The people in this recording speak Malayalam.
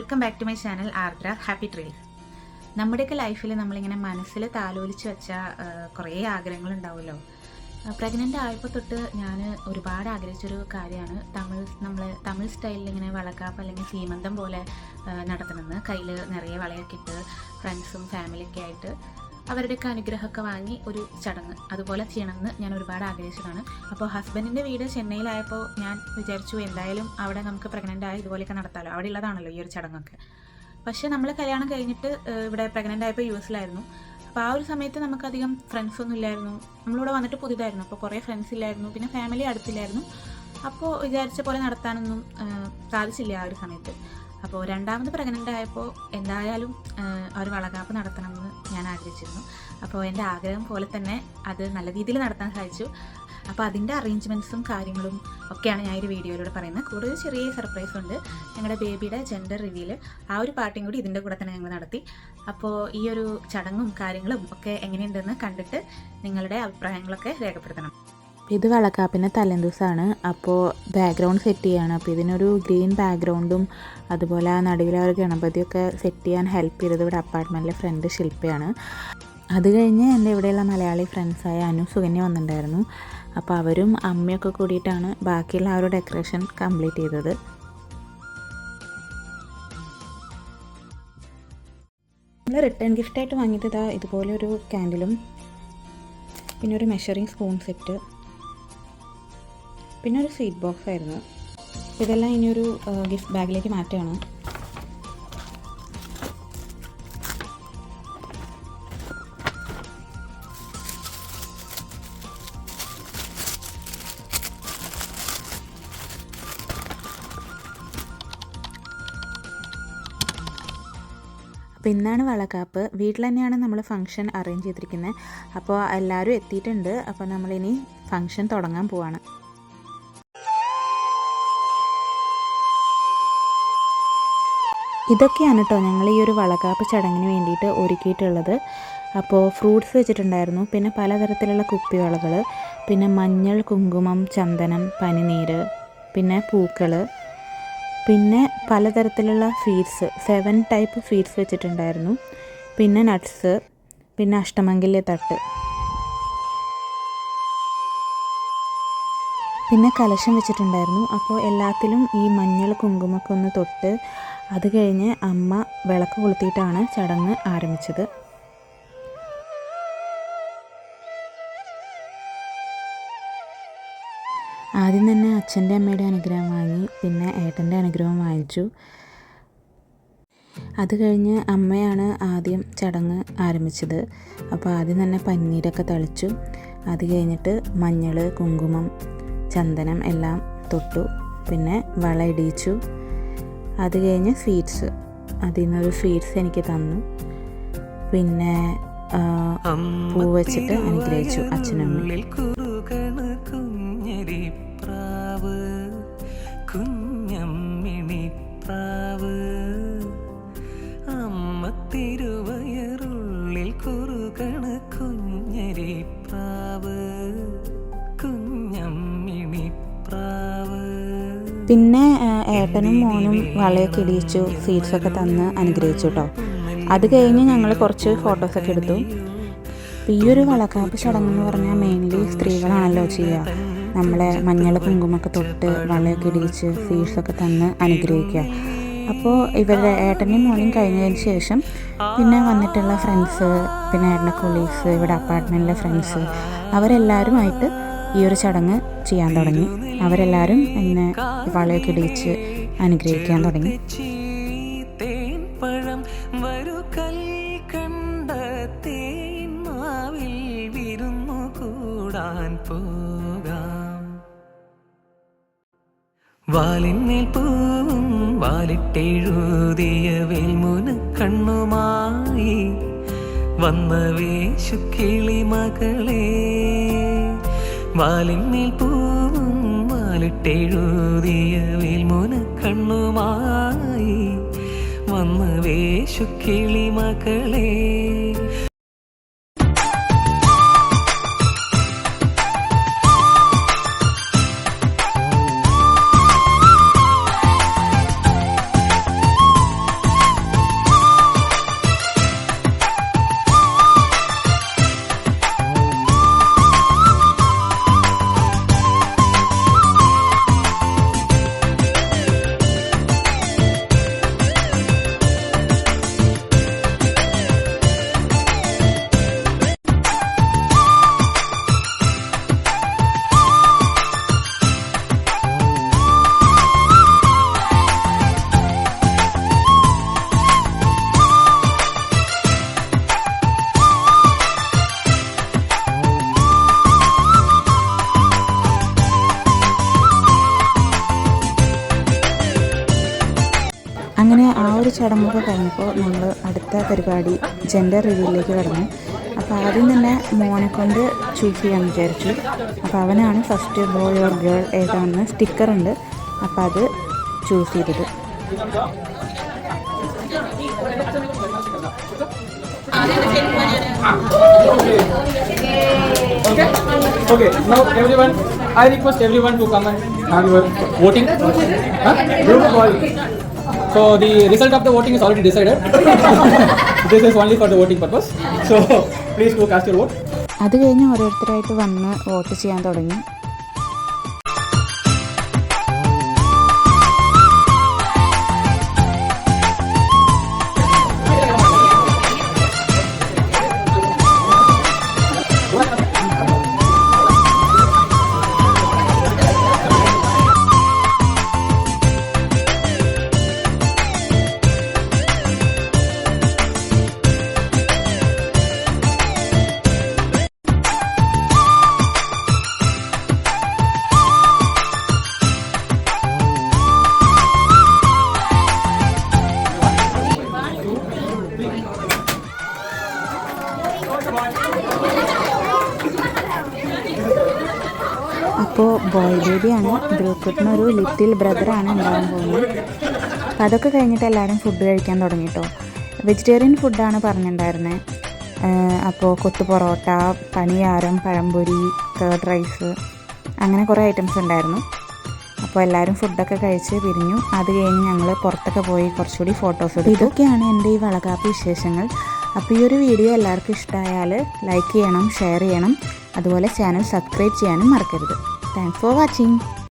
Welcome back to my channel Ardra happy trails. നമ്മുടെയൊക്കെ ലൈഫിൽ നമ്മളിങ്ങനെ മനസ്സിൽ താലോലിച്ച് വെച്ച കുറേ ആഗ്രഹങ്ങളുണ്ടാവുമല്ലോ. പ്രഗ്നൻ്റ് ആയപ്പോൾ തൊട്ട് ഞാൻ ഒരുപാട് ആഗ്രഹിച്ചൊരു കാര്യമാണ് തമിഴ് സ്റ്റൈലിൽ ഇങ്ങനെ വളക്കാപ്പ് അല്ലെങ്കിൽ സീമന്തം പോലെ നടത്തണമെന്ന്. കയ്യിൽ നിറയെ വളയൊക്കെ ഇട്ട് ഫ്രണ്ട്സും ഫാമിലിയൊക്കെ ആയിട്ട് അവരുടെയൊക്കെ അനുഗ്രഹമൊക്കെ വാങ്ങി ഒരു ചടങ്ങ് അതുപോലെ ചെയ്യണമെന്ന് ഞാൻ ഒരുപാട് ആഗ്രഹിച്ചതാണ്. അപ്പോൾ ഹസ്ബൻഡിൻ്റെ വീട് ചെന്നൈയിലായപ്പോൾ ഞാൻ വിചാരിച്ചു എന്തായാലും അവിടെ നമുക്ക് പ്രഗ്നൻ്റ് ആയി ഇതുപോലെയൊക്കെ നടത്താമല്ലോ, അവിടെ ഉള്ളതാണല്ലോ ഈ ഒരു ചടങ്ങൊക്കെ. പക്ഷേ നമ്മൾ കല്യാണം കഴിഞ്ഞിട്ട് ഇവിടെ പ്രഗ്നൻ്റ് ആയപ്പോൾ US-ലായിരുന്നു. അപ്പോൾ ആ ഒരു സമയത്ത് നമുക്കധികം ഫ്രണ്ട്സൊന്നും ഇല്ലായിരുന്നു. നമ്മളിവിടെ വന്നിട്ട് പുതിയതായിരുന്നു, അപ്പോൾ കുറേ ഫ്രണ്ട്സ് ഇല്ലായിരുന്നു, പിന്നെ ഫാമിലി അടുത്തില്ലായിരുന്നു. അപ്പോൾ വിചാരിച്ച പോലെ നടത്താനൊന്നും സാധിച്ചില്ല ആ ഒരു സമയത്ത്. അപ്പോൾ രണ്ടാമത് പ്രഗ്നൻ്റ് ആയപ്പോൾ എന്തായാലും ഒരു വളകാപ്പ് നടത്തണമെന്ന് ഞാൻ ആഗ്രഹിച്ചിരുന്നു. അപ്പോൾ എൻ്റെ ആഗ്രഹം പോലെ തന്നെ അത് നല്ല രീതിയിൽ നടത്താൻ സാധിച്ചു. അപ്പോൾ അതിൻ്റെ അറേഞ്ച്മെൻറ്റ്സും കാര്യങ്ങളും ഒക്കെയാണ് ഞാൻ ഈ വീഡിയോയിലൂടെ പറയുന്നത്. കൂടുതൽ ചെറിയ സർപ്രൈസ് ഉണ്ട്. ഞങ്ങളുടെ ബേബിയുടെ ജെൻഡർ റിവീൽ ആ ഒരു പാർട്ടിയും കൂടി ഇതിൻ്റെ കൂടെ തന്നെ ഞങ്ങൾ നടത്തി. അപ്പോൾ ഈ ഒരു ചടങ്ങും കാര്യങ്ങളും ഒക്കെ എങ്ങനെയുണ്ടെന്ന് കണ്ടിട്ട് നിങ്ങളുടെ അഭിപ്രായങ്ങളൊക്കെ രേഖപ്പെടുത്തണം. ഇത് വളക്കാപ്പിൻ്റെ തലേദിവസമാണ്. അപ്പോൾ ബാക്ക്ഗ്രൗണ്ട് സെറ്റ് ചെയ്യുകയാണ്. അപ്പോൾ ഇതിനൊരു ഗ്രീൻ ബാക്ക്ഗ്രൗണ്ടും അതുപോലെ ആ നടുവിലെ ഒരു ഗണപതിയൊക്കെ സെറ്റ് ചെയ്യാൻ ഹെൽപ്പ് ചെയ്തത് ഇവിടെ അപ്പാർട്ട്മെൻറ്റിലെ ഫ്രണ്ട് ശില്പയാണ്. അത് കഴിഞ്ഞ് എൻ്റെ ഇവിടെയുള്ള മലയാളി ഫ്രണ്ട്സായ അനു സുകന്യ വന്നിട്ടുണ്ടായിരുന്നു. അപ്പോൾ അവരും അമ്മയൊക്കെ കൂടിയിട്ടാണ് ബാക്കിയുള്ള ആ ഒരു ഡെക്കറേഷൻ കംപ്ലീറ്റ് ചെയ്തത്. നമ്മൾ റിട്ടേൺ ഗിഫ്റ്റായിട്ട് വാങ്ങിയത് ഇതുപോലെ ഒരു കാൻഡിലും പിന്നെ ഒരു മെഷറിങ് സ്പൂൺ സെറ്റ് പിന്നെ ഒരു സ്വീറ്റ് ബോക്സ് ആയിരുന്നു. ഇതെല്ലാം ഇനിയൊരു ഗിഫ്റ്റ് ബാഗിലേക്ക് മാറ്റുകയാണ്. അപ്പോൾ ഇന്നാണ് വളക്കാപ്പ്. വീട്ടിൽ തന്നെയാണ് നമ്മൾ ഫംഗ്ഷൻ അറേഞ്ച് ചെയ്തിരിക്കുന്നത്. അപ്പോൾ എല്ലാവരും എത്തിയിട്ടുണ്ട്. അപ്പോൾ നമ്മളിനി ഫംഗ്ഷൻ തുടങ്ങാൻ പോവാണ്. ഇതൊക്കെയാണ് കേട്ടോ ഞങ്ങൾ ഈ ഒരു വളക്കാപ്പ് ചടങ്ങിന് വേണ്ടിയിട്ട് ഒരുക്കിയിട്ടുള്ളത്. അപ്പോൾ ഫ്രൂട്ട്സ് വെച്ചിട്ടുണ്ടായിരുന്നു, പിന്നെ പലതരത്തിലുള്ള കുപ്പിവളകൾ, പിന്നെ മഞ്ഞൾ, കുങ്കുമം, ചന്ദനം, പനിനീര്, പിന്നെ പൂക്കൾ, പിന്നെ പലതരത്തിലുള്ള സ്വീറ്റ്സ് 7 ടൈപ്പ് സ്വീറ്റ്സ് വെച്ചിട്ടുണ്ടായിരുന്നു, പിന്നെ നട്ട്സ്, പിന്നെ അഷ്ടമംഗല്യ തട്ട്, പിന്നെ കലശം വെച്ചിട്ടുണ്ടായിരുന്നു. അപ്പോൾ എല്ലാത്തിലും ഈ മഞ്ഞൾ കുങ്കുമൊക്കെ ഒന്ന് തൊട്ട് അത് കഴിഞ്ഞ് അമ്മ വിളക്ക് കൊളുത്തിയിട്ടാണ് ചടങ്ങ് ആരംഭിച്ചത്. ആദ്യം തന്നെ അച്ഛൻ്റെ അമ്മയുടെ അനുഗ്രഹം വാങ്ങി, പിന്നെ ഏട്ടൻ്റെ അനുഗ്രഹം വാങ്ങിച്ചു. അത് കഴിഞ്ഞ് അമ്മയാണ് ആദ്യം ചടങ്ങ് ആരംഭിച്ചത്. അപ്പോൾ ആദ്യം തന്നെ പന്നീരൊക്കെ തളിച്ചു. അത് കഴിഞ്ഞിട്ട് മഞ്ഞൾ, കുങ്കുമം, ചന്ദനം എല്ലാം തൊട്ടു, പിന്നെ വള ഇടിയിച്ചു. അത് കഴിഞ്ഞ് സ്വീറ്റ്സ്, അതിൽ നിന്നൊരു സ്വീറ്റ്സ് എനിക്ക് തന്നു. പിന്നെ പൂ വെച്ചിട്ട് അനുഗ്രഹിച്ചു അച്ഛനും അമ്മയും. പിന്നെ ഏട്ടനും മോനും വളയൊക്കെ ഇടിയിച്ചു, സ്വീറ്റ്സൊക്കെ തന്ന് അനുഗ്രഹിച്ചു കേട്ടോ. അത് കഴിഞ്ഞ് ഞങ്ങൾ കുറച്ച് ഫോട്ടോസൊക്കെ എടുത്തു. ഈ ഒരു വളക്കാപ്പ് ചടങ്ങെന്ന് പറഞ്ഞാൽ മെയിൻലി സ്ത്രീകളാണല്ലോ ചെയ്യുക. നമ്മളെ മഞ്ഞൾ കുങ്കുമൊക്കെ തൊട്ട് വളയൊക്കെ ഇടിയിച്ച് സ്വീറ്റ്സൊക്കെ തന്ന് അനുഗ്രഹിക്കുക. അപ്പോൾ ഇവരുടെ ഏട്ടനെയും മോനെയും കഴിഞ്ഞതിന് ശേഷം പിന്നെ വന്നിട്ടുള്ള ഫ്രണ്ട്സ്, പിന്നെ ഏട്ടൻ്റെ കൊളീഗ്സ്, ഇവിടെ അപ്പാർട്ട്മെൻറ്റിലെ ഫ്രണ്ട്സ്, അവരെല്ലാവരുമായിട്ട് ഈ ഒരു ചടങ്ങ് ചെയ്യാൻ തുടങ്ങി. അവരെല്ലാവരും എന്നെ വളയൊക്കെ ഇടിയിച്ച് അനുഗ്രഹിക്കാൻ തുടങ്ങി. വാലിന്മേൽ പൂവും വാലിട്ടെഴുതിയ വേൽമുന കണ്ണുമായി വന്ന വേശുക്കിളി മകളെ, വാലിന്മേൽ പൂവും വാലിട്ടെഴുതിയ വേൽമുന കണ്ണുമായി വന്ന വേശുക്കിളി മകളെ. ചടങ്ങൊക്കെ കഴിഞ്ഞപ്പോൾ നമ്മൾ അടുത്ത പരിപാടി ജെൻഡർ റിവ്യൂയിലേക്ക് കടന്നു. അപ്പോൾ ആദ്യം തന്നെ മോനെ കൊണ്ട് ചൂസ് ചെയ്യാൻ വിചാരിച്ചു. അപ്പോൾ അവനാണ് ഫസ്റ്റ് ബോയ് ഓർ ഗേൾ ഏതാണെന്ന് സ്റ്റിക്കറുണ്ട്, അപ്പോൾ അത് ചൂസ് ചെയ്തത്. Okay. Now everyone, I request everyone to come and have your voting. Beautiful. So the result of the voting is already decided. This is only for the voting purpose. So please do cast your vote. അത് കഴിഞ്ഞ് ഓരോരുത്തരായിട്ട് വന്ന് വോട്ട് ചെയ്യാൻ തുടങ്ങി. അപ്പോൾ ബോയ് ബേബിയാണ്, ബ്രൂക്കുട്ടിനൊരു ലിറ്റിൽ ബ്രദറാണ് ഉണ്ടാകാൻ പോകുന്നത്. അപ്പോൾ അതൊക്കെ കഴിഞ്ഞിട്ട് എല്ലാവരും ഫുഡ് കഴിക്കാൻ തുടങ്ങി കേട്ടോ. വെജിറ്റേറിയൻ ഫുഡാണ് പറഞ്ഞിട്ടുണ്ടായിരുന്നത്. അപ്പോൾ കൊത്തു പൊറോട്ട, പണിയാരം, പഴംപൊരി, കേർഡ് റൈസ്, അങ്ങനെ കുറേ ഐറ്റംസ് ഉണ്ടായിരുന്നു. അപ്പോൾ എല്ലാവരും ഫുഡൊക്കെ കഴിച്ച് പിരിഞ്ഞു. അത് കഴിഞ്ഞ് ഞങ്ങൾ പുറത്തൊക്കെ പോയി കുറച്ചുകൂടി ഫോട്ടോസ് എടുത്തു. ഇതൊക്കെയാണ് എൻ്റെ ഈ വളകാപ്പ് വിശേഷങ്ങൾ. അപ്പോൾ ഈ ഒരു വീഡിയോ എല്ലാവർക്കും ഇഷ്ടമായാൽ ലൈക്ക് ചെയ്യണം, ഷെയർ ചെയ്യണം, അതുപോലെ ചാനൽ സബ്സ്ക്രൈബ് ചെയ്യാനും മറക്കരുത്. Thanks for watching.